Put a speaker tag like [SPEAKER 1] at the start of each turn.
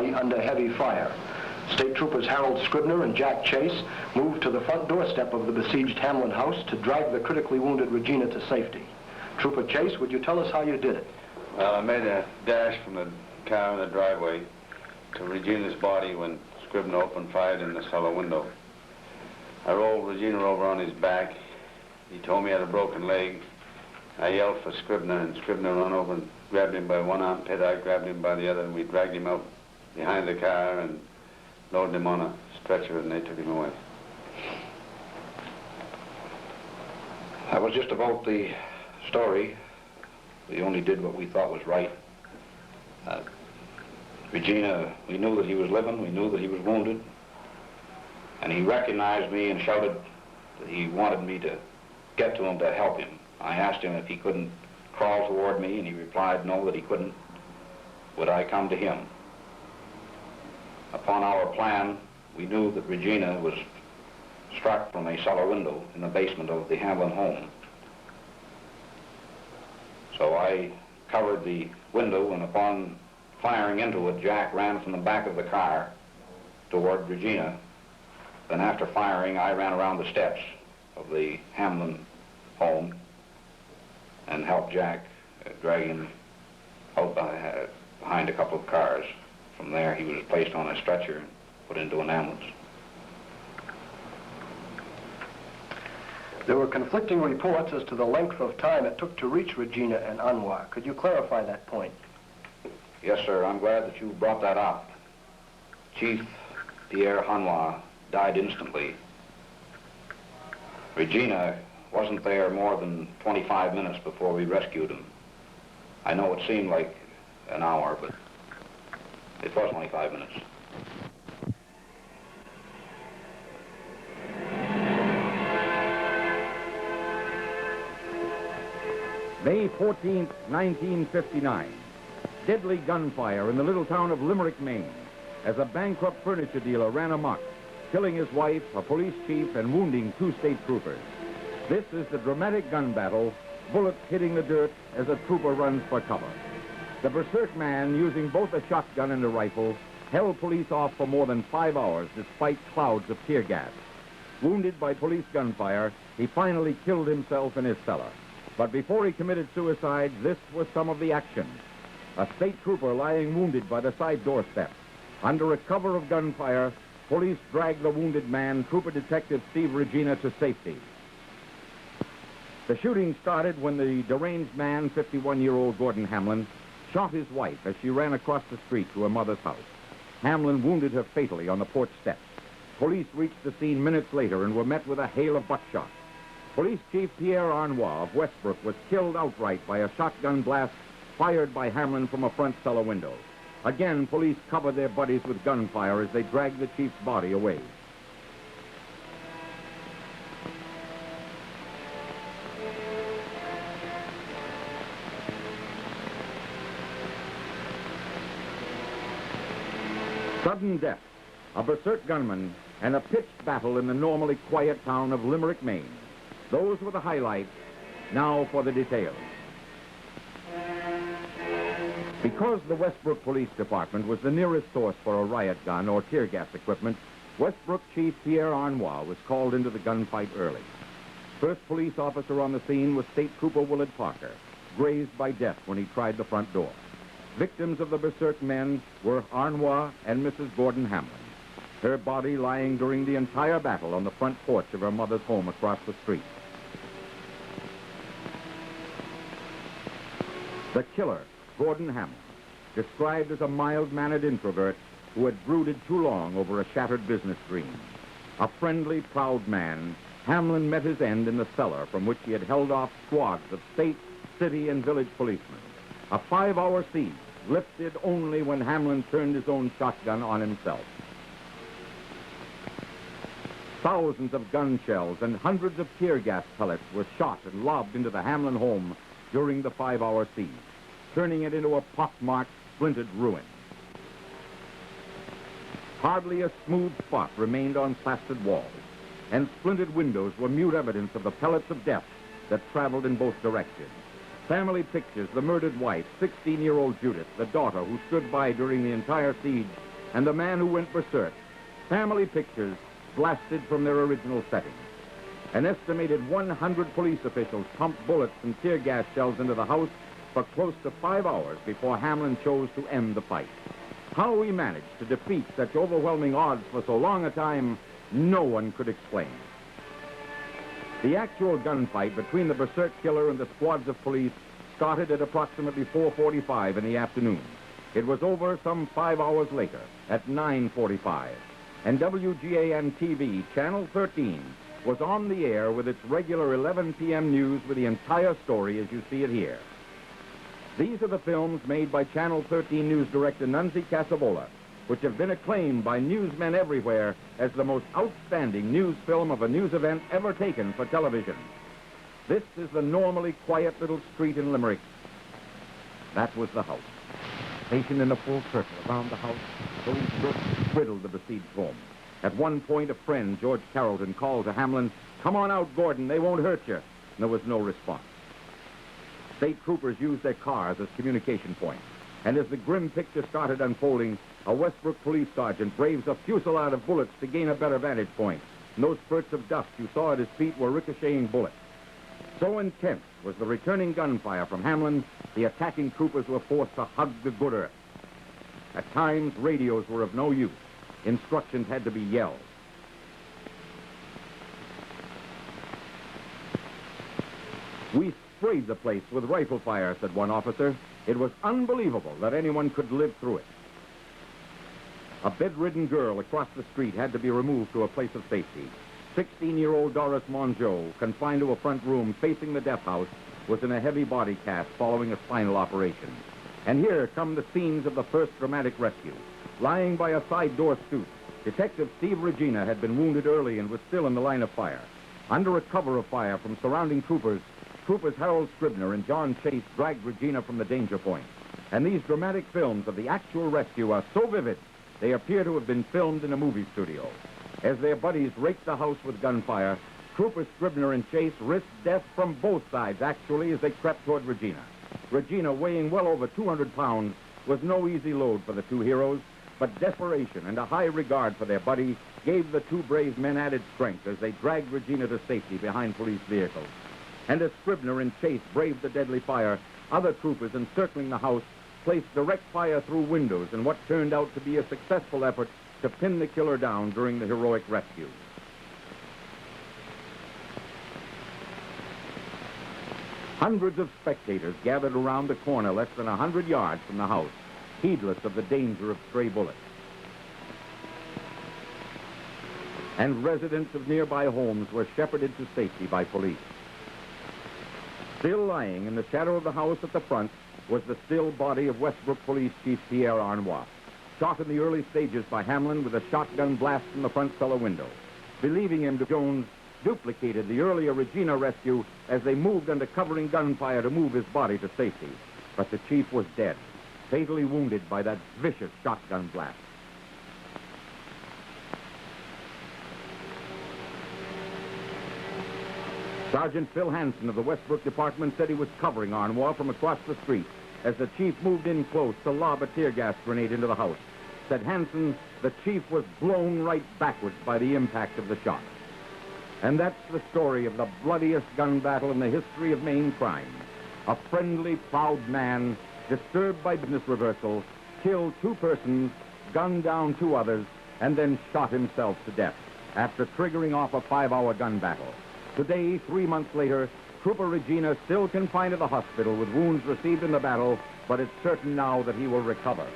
[SPEAKER 1] body under heavy fire. State Troopers Harold Scribner and Jack Chase moved to the front doorstep of the besieged Hamlin house to drag the critically wounded Regina to safety. Trooper Chase, would you tell us how you did it?
[SPEAKER 2] Well, I made a dash from the car in the driveway to Regina's body when Scribner opened fire in the cellar window. I rolled Regina over on his back. He told me he had a broken leg. I yelled for Scribner, and Scribner ran over and grabbed him by one armpit. I grabbed him by the other, and we dragged him out behind the car and loaded him on a stretcher, and they took him away.
[SPEAKER 3] That was just about the story. We only did what we thought was right. Regina, we knew that he was living, we knew that he was wounded, and he recognized me and shouted that he wanted me to get to him to help him. I asked him if he couldn't crawl toward me, and he replied no, that he couldn't. Would I come to him? Upon our plan, we knew that Regina was struck from a cellar window in the basement of the Hamlin home. So I covered the window, and upon firing into it, Jack ran from the back of the car toward Regina. Then after firing, I ran around the steps of the Hamlin home and helped Jack drag him out behind a couple of cars. From there, he was placed on a stretcher and put into an ambulance.
[SPEAKER 1] There were conflicting reports as to the length of time it took to reach Regina and Anwar. Could you clarify that point?
[SPEAKER 3] Yes, sir. I'm glad that you brought that up. Chief Pierre Anwar died instantly. Regina wasn't there more than 25 minutes before we rescued him. I know it seemed like an hour, but it was 25 minutes.
[SPEAKER 4] May 14th, 1959. Deadly gunfire in the little town of Limerick, Maine, as a bankrupt furniture dealer ran amok, killing his wife, a police chief, and wounding 2 state troopers. This is the dramatic gun battle, bullets hitting the dirt as a trooper runs for cover. The berserk man, using both a shotgun and a rifle, held police off for more than 5 hours despite clouds of tear gas. Wounded by police gunfire, he finally killed himself in his cellar. But before he committed suicide, this was some of the action. A state trooper lying wounded by the side doorstep. Under a cover of gunfire, police dragged the wounded man, Trooper Detective Steve Regina, to safety. The shooting started when the deranged man, 51-year-old Gordon Hamlin, shot his wife as she ran across the street to her mother's house. Hamlin wounded her fatally on the porch steps. Police reached the scene minutes later and were met with a hail of buckshot. Police Chief Pierre Anwar of Westbrook was killed outright by a shotgun blast fired by Hamlin from a front cellar window. Again, police covered their buddies with gunfire as they dragged the chief's body away. Sudden death, a berserk gunman, and a pitched battle in the normally quiet town of Limerick, Maine. Those were the highlights. Now for the details. Because the Westbrook Police Department was the nearest source for a riot gun or tear gas equipment, Westbrook Chief Pierre Anwar was called into the gunfight early. First police officer on the scene was State Trooper Willard Parker, grazed by death when he tried the front door. Victims of the berserk men were Anwar and Mrs. Gordon Hamlin, her body lying during the entire battle on the front porch of her mother's home across the street. The killer, Gordon Hamlin, described as a mild-mannered introvert who had brooded too long over a shattered business dream. A friendly, proud man, Hamlin met his end in the cellar from which he had held off squads of state, city, and village policemen. A 5-hour siege lifted only when Hamlin turned his own shotgun on himself. Thousands of gun shells and hundreds of tear gas pellets were shot and lobbed into the Hamlin home during the 5-hour siege, turning it into a pockmarked, splintered ruin. Hardly a smooth spot remained on plastered walls, and splintered windows were mute evidence of the pellets of death that traveled in both directions. Family pictures, the murdered wife, 16-year-old Judith, the daughter who stood by during the entire siege, and the man who went berserk, family pictures blasted from their original setting. An estimated 100 police officials pumped bullets and tear gas shells into the house for close to 5 hours before Hamlin chose to end the fight. How he managed to defeat such overwhelming odds for so long a time, no one could explain. The actual gunfight between the berserk killer and the squads of police started at approximately 4:45 in the afternoon. It was over some 5 hours later, at 9:45, and WGAN-TV, Channel 13, was on the air with its regular 11 p.m. news with the entire story as you see it here. These are the films made by Channel 13 news director Nunzi Casabola, which have been acclaimed by newsmen everywhere as the most outstanding news film of a news event ever taken for television. This is the normally quiet little street in Limerick. That was the house. Stationed in a full circle around the house, police riddled the besieged home. At one point, a friend, George Carrollton, called to Hamlin, "Come on out, Gordon, they won't hurt you." And there was no response. State troopers used their cars as communication points. And as the grim picture started unfolding, a Westbrook police sergeant braves a fusillade of bullets to gain a better vantage point. And those spurts of dust you saw at his feet were ricocheting bullets. So intense was the returning gunfire from Hamlin, the attacking troopers were forced to hug the good earth. At times, radios were of no use. Instructions had to be yelled. "We sprayed the place with rifle fire," said one officer. "It was unbelievable that anyone could live through it." A bedridden girl across the street had to be removed to a place of safety. 16-year-old Doris Mongeau, confined to a front room facing the death house, was in a heavy body cast following a spinal operation. And here come the scenes of the first dramatic rescue. Lying by a side door stoop, Detective Steve Regina had been wounded early and was still in the line of fire. Under a cover of fire from surrounding troopers, Harold Scribner and John Chase dragged Regina from the danger point. And these dramatic films of the actual rescue are so vivid, they appear to have been filmed in a movie studio. As their buddies raked the house with gunfire, Troopers Scribner and Chase risked death from both sides, actually, as they crept toward Regina. Regina, weighing well over 200 pounds, was no easy load for the two heroes, but desperation and a high regard for their buddy gave the two brave men added strength as they dragged Regina to safety behind police vehicles. And as Scribner and Chase braved the deadly fire, other troopers encircling the house placed direct fire through windows in what turned out to be a successful effort to pin the killer down during the heroic rescue. Hundreds of spectators gathered around the corner less than 100 yards from the house, heedless of the danger of stray bullets. And residents of nearby homes were shepherded to safety by police. Still lying in the shadow of the house at the front was the still body of Westbrook Police Chief Pierre Arnois, shot in the early stages by Hamlin with a shotgun blast from the front cellar window. Believing him, Jones duplicated the earlier Regina rescue as they moved under covering gunfire to move his body to safety. But the chief was dead, fatally wounded by that vicious shotgun blast. Sergeant Phil Hansen of the Westbrook Department said he was covering Arnois from across the street as the chief moved in close to lob a tear gas grenade into the house. Said Hansen, the chief was blown right backwards by the impact of the shot. And that's the story of the bloodiest gun battle in the history of Maine crime. A friendly, proud man, disturbed by business reversal, killed two persons, gunned down two others, and then shot himself to death after triggering off a 5-hour gun battle. Today, 3 months later, Trooper Regina still confined to the hospital with wounds received in the battle, but it's certain now that he will recover.